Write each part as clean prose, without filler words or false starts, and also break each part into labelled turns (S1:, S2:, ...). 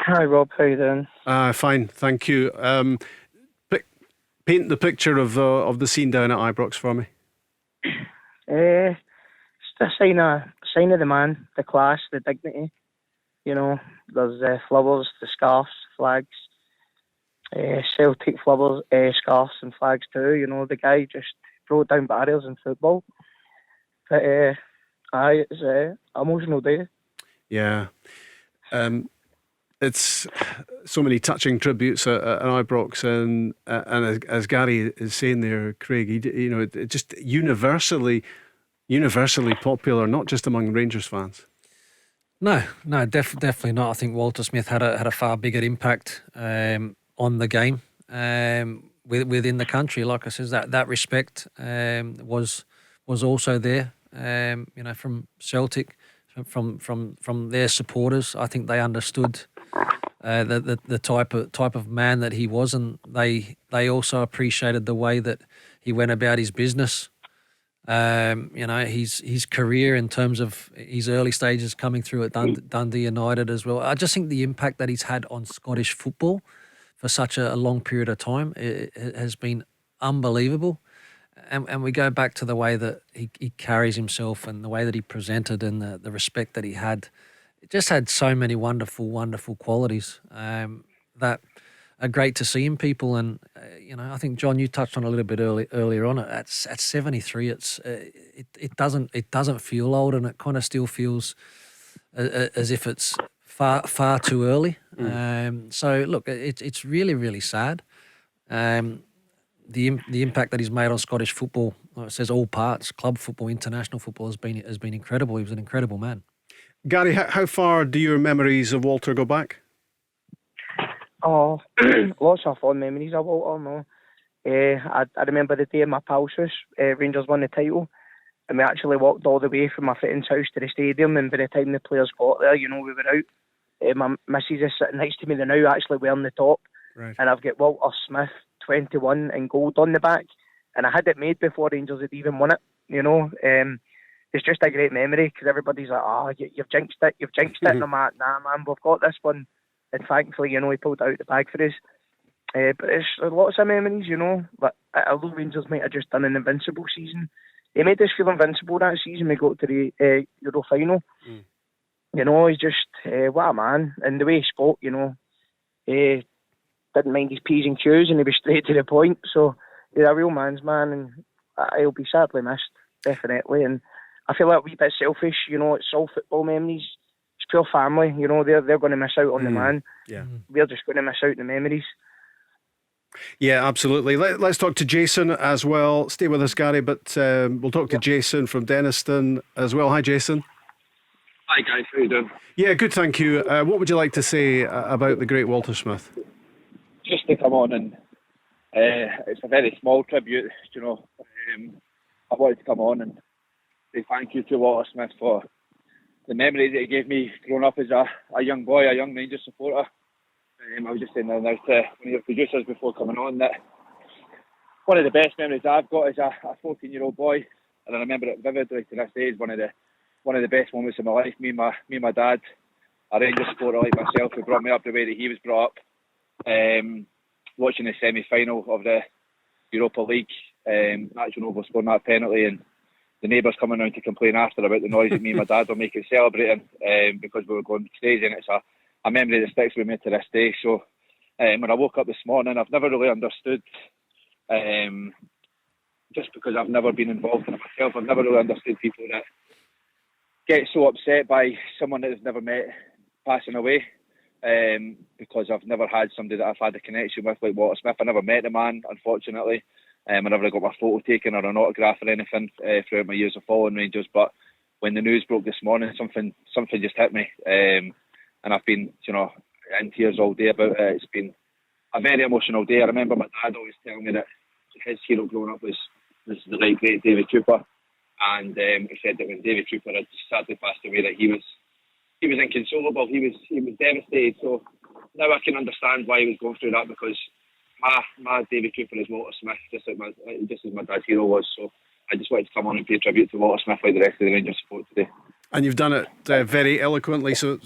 S1: Hi Rob, how you doing?
S2: Fine, thank you. Paint the picture of the scene down at Ibrox for me.
S1: It's a sign of the man, the class, the dignity. You know, there's flowers, the scarves, flags, Celtic flowers, scarves and flags too. You know, the guy just broke down barriers in football. But it's an emotional day.
S2: Yeah. It's so many touching tributes at Ibrox, and as Gary is saying there, Craig, it just universally popular, not just among Rangers fans.
S3: No, definitely not. I think Walter Smith had a far bigger impact on the game within the country. Like I said, that respect was also there. From Celtic, from their supporters, I think they understood the type of man that he was, and they also appreciated the way that he went about his business. His career in terms of his early stages coming through at Dundee United as well. I just think the impact that he's had on Scottish football for such a long period of time it has been unbelievable. And we go back to the way that he carries himself and the way that he presented and the respect that he had. It just had so many wonderful, wonderful qualities that are great to see in people. And I think John, you touched on a little bit earlier on. At 73, it doesn't feel old, and it kind of still feels as if it's far too early. So look, it's really, really sad. The impact that he's made on Scottish football, it says all parts, club football, international football, has been incredible. He was an incredible man. Gary,
S2: how far do your memories of Walter go back?
S1: Oh, lots of fond memories of Walter. No, I remember the day in my pal's house, Rangers won the title, and we actually walked all the way from my friend's house to the stadium. And by the time the players got there, we were out. My missus is sitting next to me now, actually wearing the top,
S2: right.
S1: And I've got Walter Smith 21 in gold on the back, and I had it made before Rangers had even won it. It's just a great memory because everybody's like, you've jinxed it, and I'm like, nah man, we've got this one. And thankfully, he pulled it out the bag for us. But it's lots of memories, but although Rangers might have just done an invincible season, he made us feel invincible that season. We got to the Euro final. He's just what a man. And the way he spoke, he didn't mind his P's and Q's, and he was straight to the point. So he's a real man's man, and he'll be sadly missed, definitely. And I feel like a wee bit selfish, it's all football memories. It's pure family, they're going to miss out on the man.
S2: Yeah.
S1: We're just going to miss out on the memories.
S2: Yeah, absolutely. Let's talk to Jason as well. Stay with us, Gary, but we'll talk to Jason from Denniston as well. Hi, Jason.
S4: Hi, guys. How you doing?
S2: Yeah, good, thank you. What would you like to say about the great Walter Smith?
S4: Just to come on and it's a very small tribute, I wanted to come on and say thank you to Walter Smith for the memories that he gave me growing up as a young boy, a young Rangers supporter. I was just saying now to one of your producers before coming on that one of the best memories I've got is a 14-year-old boy, and I remember it vividly to this day. It's one of the best moments of my life. Me and my dad, a Rangers supporter like myself, who brought me up the way that he was brought up, watching the semi-final of the Europa League. Nacho Novo scoring that penalty, and the neighbours coming around to complain after about the noise that me and my dad were making celebrating because we were going crazy, and it's a memory that sticks with me to this day. So when I woke up this morning, I've never really understood, just because I've never been involved in it myself, I've never really understood people that get so upset by someone that they've never met passing away, because I've never had somebody that I've had a connection with like Walter Smith. I never met the man, unfortunately. I never got my photo taken or an autograph or anything throughout my years of following Rangers. But when the news broke this morning, something just hit me, and I've been, in tears all day about it. It's been a very emotional day. I remember my dad always telling me that his hero growing up was the late great David Cooper, and he said that when David Cooper had sadly passed away, that he was inconsolable. He was devastated. So now I can understand why he was going through that, because my David Cooper is Walter Smith, just as my dad's hero was. So I just wanted to come on and pay tribute to Walter Smith like the rest of the Rangers support today.
S2: And you've done it very eloquently. So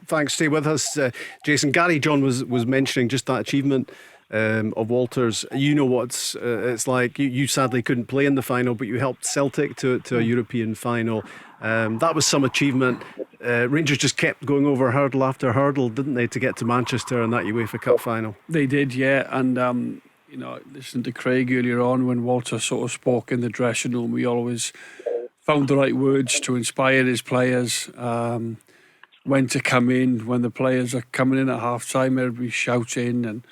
S2: thanks. Stay with us, Jason. Gary John was mentioning just that achievement of Walter's. You know what it's like. You sadly couldn't play in the final, but you helped Celtic to a European final. That was some achievement. Rangers just kept going over hurdle after hurdle, didn't they, to get to Manchester and that UEFA Cup final?
S5: They did, yeah. And listening to Craig earlier on when Walter sort of spoke in the dressing room, we always found the right words to inspire his players. When to come in, when the players are coming in at half time, everybody's shouting and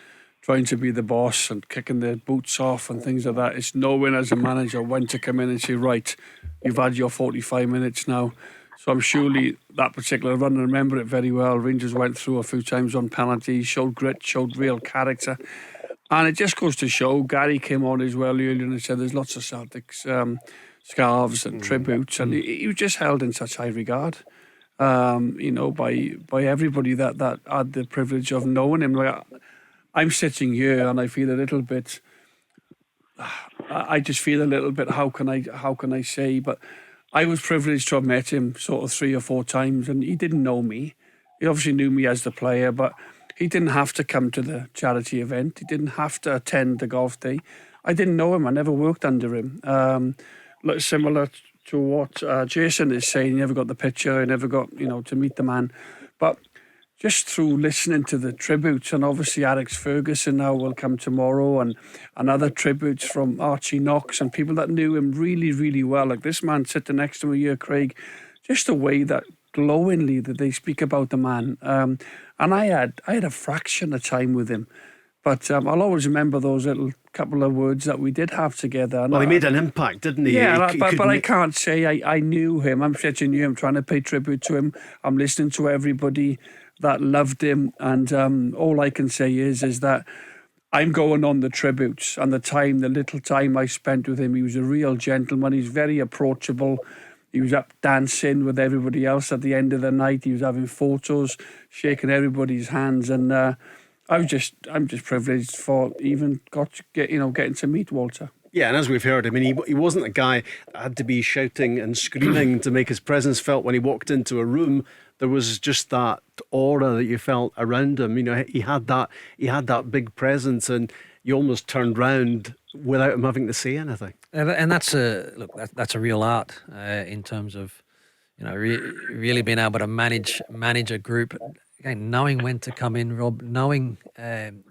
S5: trying to be the boss and kicking their boots off and things like that. It's knowing as a manager when to come in and say, right, you've had your 45 minutes now. So I'm surely that particular run, I remember it very well. Rangers went through a few times on penalties, showed grit, showed real character. And it just goes to show, Gary came on as well earlier and said there's lots of Celtics scarves and tributes, and he was just held in such high regard, by everybody that had the privilege of knowing him. Like, I'm sitting here and I feel a little bit. I just feel a little bit. How can I say? But I was privileged to have met him sort of 3 or 4 times, and he didn't know me. He obviously knew me as the player, but he didn't have to come to the charity event. He didn't have to attend the golf day. I didn't know him. I never worked under him. Similar to what Jason is saying, he never got the picture, he never got, to meet the man. But just through listening to the tributes, and obviously Alex Ferguson now will come tomorrow, and other tributes from Archie Knox and people that knew him really, really well. Like this man sitting next to me here, Craig, just the way that glowingly that they speak about the man. And I had a fraction of time with him. But I'll always remember those little couple of words that we did have together. And
S2: he made an impact, didn't he?
S5: Yeah, but I can't say I knew him. I'm sitting here, I'm trying to pay tribute to him. I'm listening to everybody that loved him. And all I can say is that I'm going on the tributes and the little time I spent with him. He was a real gentleman. He's very approachable. He was up dancing with everybody else at the end of the night. He was having photos, shaking everybody's hands. And I'm just privileged for even getting to meet Walter.
S2: Yeah, and as we've heard, I mean, he wasn't a guy that had to be shouting and screaming to make his presence felt. When he walked into a room, there was just that aura that you felt around him. He had that big presence, and you almost turned round without him having to say anything.
S3: And that's a real art in terms of really being able to manage a group. Again, knowing when to come in, Rob, knowing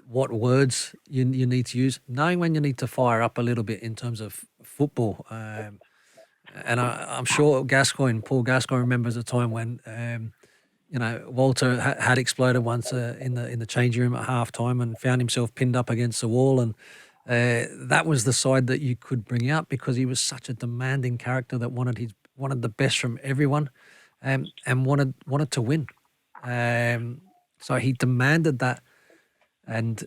S3: what words you need to use, knowing when you need to fire up a little bit in terms of football. And I'm sure Paul Gascoigne remembers a time when, Walter had exploded once in the changing room at half time and found himself pinned up against the wall. And that was the side that you could bring out because he was such a demanding character that wanted the best from everyone and wanted to win. So he demanded that, and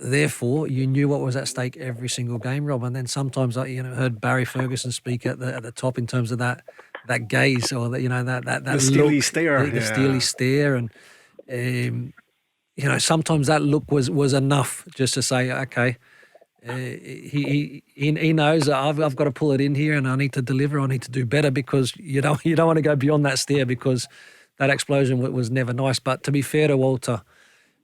S3: therefore you knew what was at stake every single game, Rob. And then sometimes I heard Barry Ferguson speak at the top in terms of that gaze or that
S2: the steely stare,
S3: the steely stare, and sometimes that look was enough just to say, okay, he knows that I've got to pull it in here, and I need to deliver. I need to do better, because you don't want to go beyond that stare, because that explosion was never nice. But to be fair to Walter,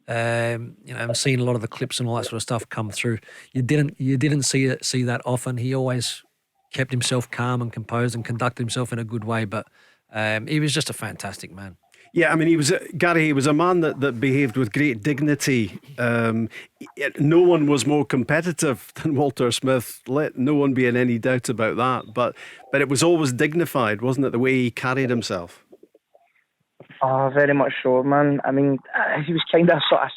S3: I'm seeing a lot of the clips and all that sort of stuff come through. You didn't see that often. He always kept himself calm and composed and conducted himself in a good way. But he was just a fantastic man.
S2: Yeah, I mean, he was a man that behaved with great dignity. No one was more competitive than Walter Smith. Let no one be in any doubt about that. But it was always dignified, wasn't it? The way he carried himself.
S1: Oh, very much so, man. I mean, he was kind of sort of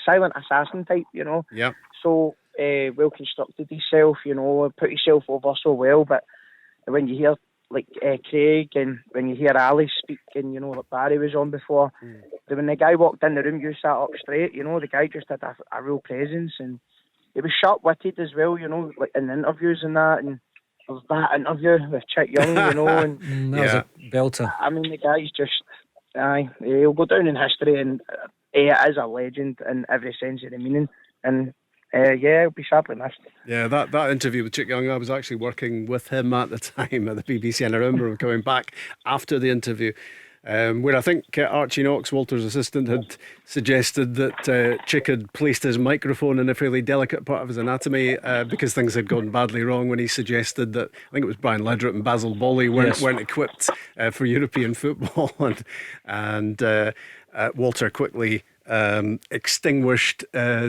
S1: silent assassin type,
S2: Yeah.
S1: So well constructed himself, put himself over so well. But when you hear like Craig, and when you hear Ali speaking, like Barry was on before, when the guy walked in the room, you sat up straight. The guy just had a real presence, and he was sharp-witted as well. Like in interviews and that, and there was that interview with Chick Young, and
S3: that was a belter.
S1: I mean, the guy's just, he'll go down in history, and it is a legend in every sense of the meaning. And Yeah, it'll be sadly missed.
S2: Yeah, that interview with Chick Young, I was actually working with him at the time at the BBC, and I remember him coming back after the interview, where I think Archie Knox, Walter's assistant, had suggested that Chick had placed his microphone in a fairly delicate part of his anatomy because things had gone badly wrong, when he suggested that, I think it was Brian Ledrett and Basil Bolly weren't equipped for European football, and Walter quickly extinguished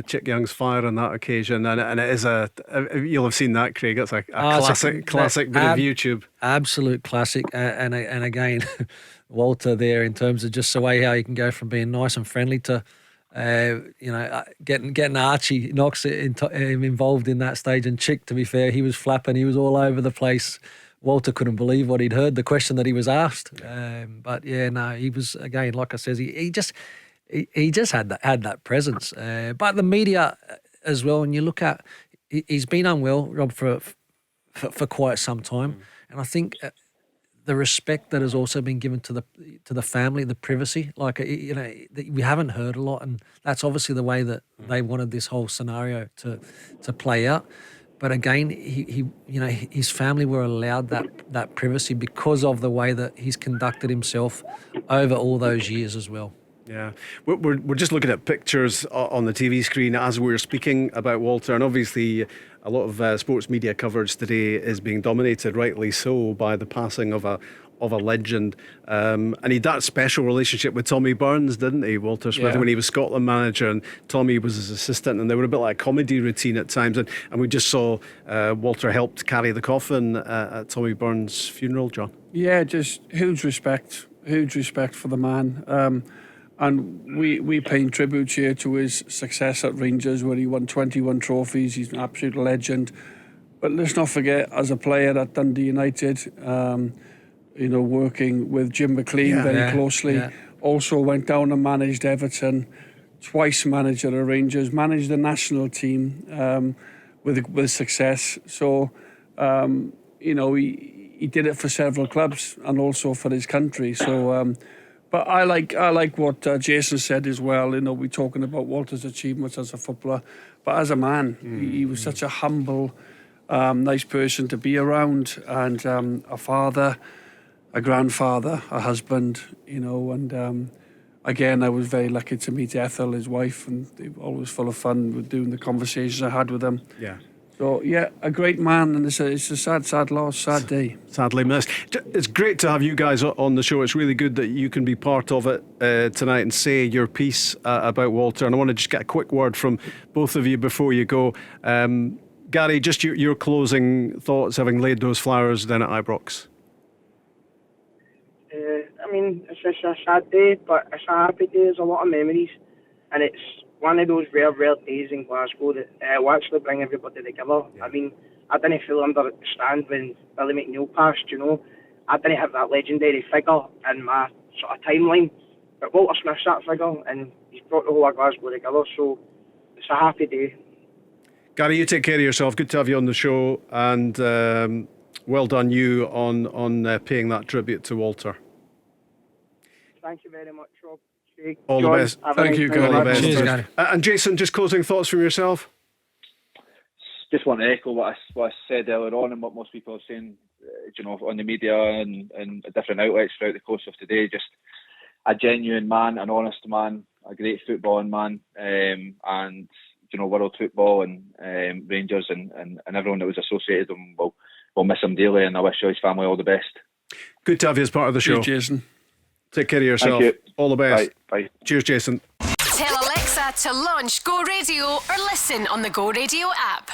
S2: Chick Young's fire on that occasion, and it is you'll have seen that, Craig. It's a classic bit of YouTube.
S3: Absolute classic, and again, Walter there, in terms of just the way how he can go from being nice and friendly to getting Archie Knox involved in that stage. And Chick, to be fair, he was flapping, he was all over the place. Walter couldn't believe what he'd heard, the question that he was asked. But yeah, no, he was, again, like I says, he just had that presence. But the media as well, and you look at, he's been unwell, Rob, for quite some time, and I think the respect that has also been given to the family, the privacy, like we haven't heard a lot, and that's obviously the way that they wanted this whole scenario to play out. But again, his family were allowed that privacy because of the way that he's conducted himself over all those years as well.
S2: Yeah, we're just looking at pictures on the TV screen as we're speaking about Walter, and obviously a lot of sports media coverage today is being dominated, rightly so, by the passing of a legend. And he had that special relationship with Tommy Burns, didn't he, Walter Smith, when he was Scotland manager, and Tommy was his assistant, and they were a bit like a comedy routine at times. And we just saw Walter helped carry the coffin at Tommy Burns' funeral, John.
S5: Yeah, just huge respect for the man. And we paying tribute here to his success at Rangers, where he won 21 trophies. He's an absolute legend. But let's not forget, as a player at Dundee United, working with Jim McLean very closely. Yeah. Also went down and managed Everton, twice manager of Rangers, managed the national team with success. So, he did it for several clubs and also for his country. So, but I like what Jason said as well. We're talking about Walter's achievements as a footballer, but as a man, he was such a humble, nice person to be around, and a father, a grandfather, a husband, and again, I was very lucky to meet Ethel, his wife, and they were always full of fun with doing the conversations I had with them. Yeah. So, yeah, a great man, and it's a sad loss, sad day.
S2: Sadly missed. It's great to have you guys on the show. It's really good that you can be part of it tonight and say your piece about Walter. And I want to just get a quick word from both of you before you go. Gary, just your closing thoughts, having laid those flowers down at Ibrox.
S1: It's just a sad day, but it's a happy day. There's a lot of memories, and it's one of those rare days in Glasgow that will actually bring everybody together. Yeah. I didn't feel under the stand when Billy McNeil passed, I didn't have that legendary figure in my sort of timeline, but Walter Smith's that figure, and he's brought the whole of Glasgow together, so it's a happy day.
S2: Gary, you take care of yourself. Good to have you on the show, and well done you on paying that tribute to Walter.
S1: Thank you very much, Rob.
S2: All the best.
S5: Thank you, Gary.
S2: All the best.
S3: Cheers, Gary.
S2: And Jason, just closing thoughts from yourself?
S4: Just want to echo what I said earlier on, and what most people are saying, on the media and different outlets throughout the course of today. Just a genuine man, an honest man, a great footballing man, and world football and Rangers and everyone that was associated with him will miss him dearly, and I wish his family all the best.
S2: Good to have you as part of the show.
S5: Cheers, Jason.
S2: Take care of yourself.
S4: Thank you.
S2: All the best.
S4: Bye.
S2: Cheers, Jason.
S6: Tell Alexa to launch Go Radio or listen on the Go Radio app.